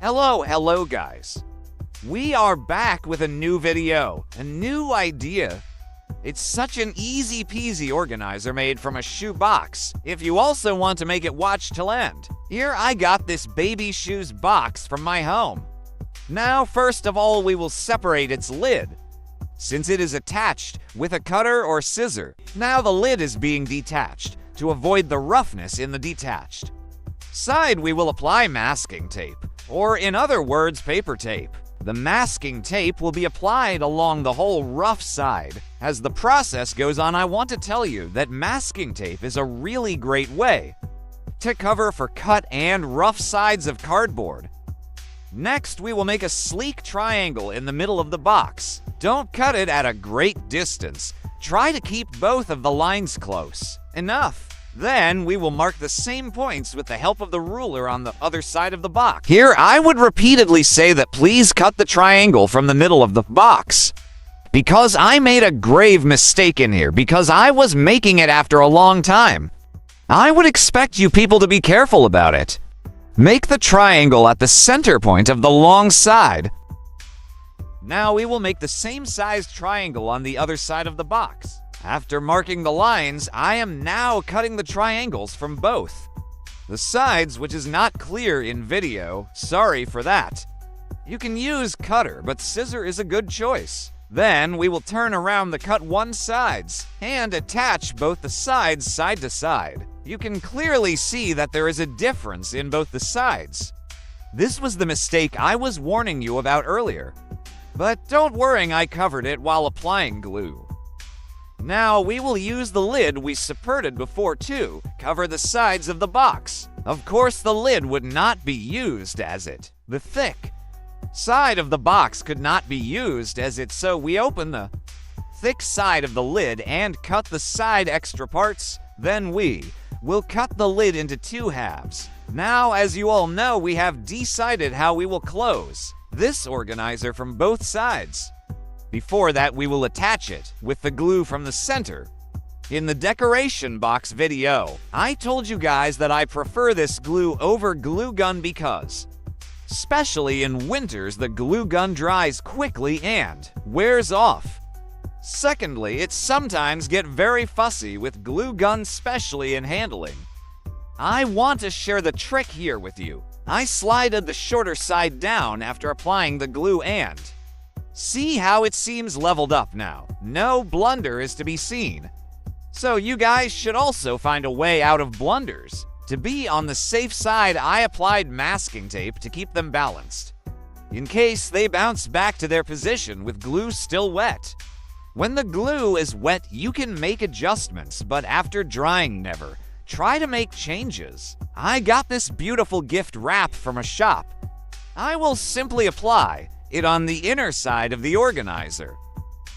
Hello guys. We are back with a new video, a new idea. It's such an easy peasy organizer made from a shoe box, if you also want to make it watch till end. Here I got this baby shoes box from my home. Now first of all we will separate its lid, since it is attached with a cutter or scissor. Now the lid is being detached to avoid the roughness in the detached side. We will apply masking tape, or in other words paper tape. The masking tape will be applied along the whole rough side. As the process goes on, I want to tell you that masking tape is a really great way to cover for cut and rough sides of cardboard. Next, we will make a sleek triangle in the middle of the box. Don't cut it at a great distance. Try to keep both of the lines close enough. Then we will mark the same points with the help of the ruler on the other side of the box. Here, I would repeatedly say that please cut the triangle from the middle of the box, because I made a grave mistake in here because I was making it after a long time. I would expect you people to be careful about it. Make the triangle at the center point of the long side. Now we will make the same sized triangle on the other side of the box. After marking the lines, I am now cutting the triangles from both the sides, which is not clear in video. Sorry for that. You can use cutter, but scissor is a good choice. Then we will turn around the cut one sides and attach both the sides side to side. You can clearly see that there is a difference in both the sides. This was the mistake I was warning you about earlier. But don't worry, I covered it while applying glue. Now we will use the lid we supported before to cover the sides of the box. Of course, the lid would not be used as it. The thick side of the box could not be used as it, so we open the thick side of the lid and cut the side extra parts. Then we will cut the lid into two halves. Now, as you all know, we have decided how we will close this organizer from both sides. Before that, we will attach it with the glue from the center. In the decoration box video, I told you guys that I prefer this glue over glue gun because, especially in winters, the glue gun dries quickly and wears off. Secondly, it sometimes get very fussy with glue guns, especially in handling. I want to share the trick here with you. I slided the shorter side down after applying the glue and see how it seems leveled up now. No blunder is to be seen. So you guys should also find a way out of blunders. To be on the safe side, I applied masking tape to keep them balanced, in case they bounce back to their position with glue still wet. When the glue is wet, you can make adjustments, but after drying, never try to make changes. I got this beautiful gift wrap from a shop. I will simply apply it on the inner side of the organizer.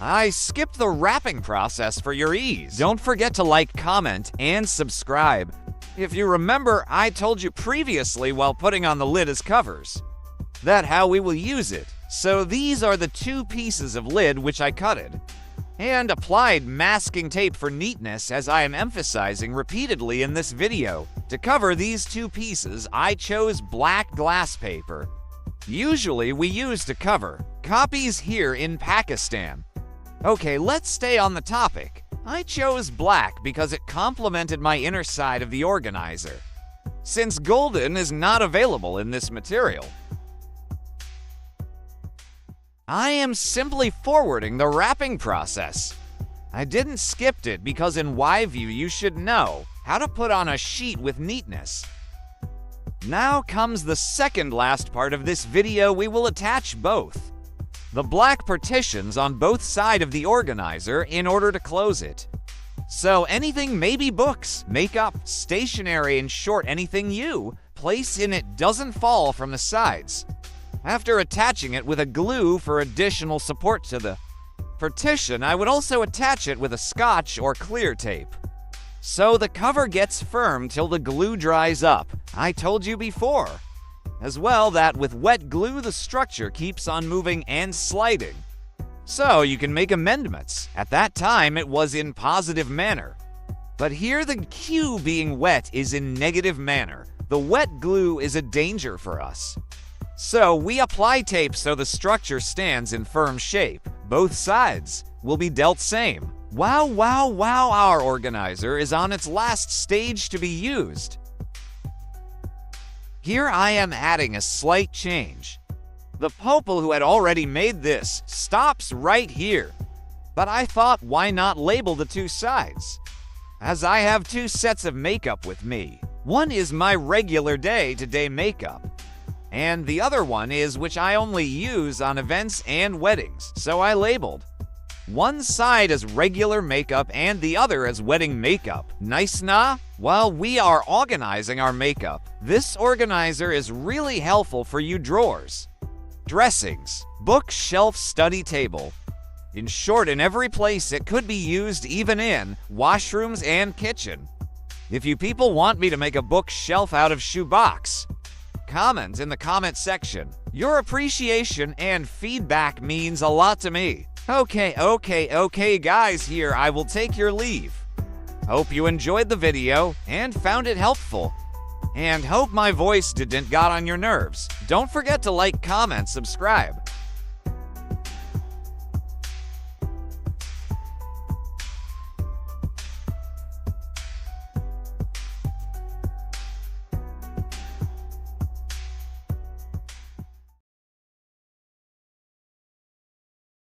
I skipped the wrapping process for your ease. Don't forget to like, comment, and subscribe. If you remember, I told you previously while putting on the lid as covers that how we will use it. So these are the two pieces of lid which I cutted and applied masking tape for neatness, as I am emphasizing repeatedly in this video. To cover these two pieces, I chose black glass paper. Usually we use to cover copies here in Pakistan. Okay, let's stay on the topic. I chose black because it complemented my inner side of the organizer, since golden is not available in this material. I am simply forwarding the wrapping process. I didn't skip it because in Y-view you should know how to put on a sheet with neatness. Now comes the second last part of this video. We will attach both the black partitions on both sides of the organizer in order to close it. So anything, maybe books, makeup, stationery, in short, anything you place in it doesn't fall from the sides. After attaching it with a glue for additional support to the partition, I would also attach it with a scotch or clear tape, so the cover gets firm till the glue dries up. I told you before as well that with wet glue the structure keeps on moving and sliding, so you can make amendments. At that time it was in positive manner, but here the cue being wet is in negative manner. The wet glue is a danger for us. So we apply tape so the structure stands in firm shape. Both sides will be dealt same. Wow, wow, wow, our organizer is on its last stage to be used. Here I am adding a slight change. The Popel who had already made this stops right here. But I thought, why not label the two sides? As I have two sets of makeup with me. One is my regular day-to-day makeup, and the other one is which I only use on events and weddings, so I labeled one side as regular makeup and the other as wedding makeup. Nice, nah? While we are organizing our makeup, this organizer is really helpful for you drawers, dressings, bookshelf, study table. In short, in every place it could be used, even in washrooms and kitchen. If you people want me to make a bookshelf out of shoebox, comment in the comment section. Your appreciation and feedback means a lot to me. Okay, guys, here I will take your leave. Hope you enjoyed the video and found it helpful. And hope my voice didn't got on your nerves. Don't forget to like, comment, subscribe.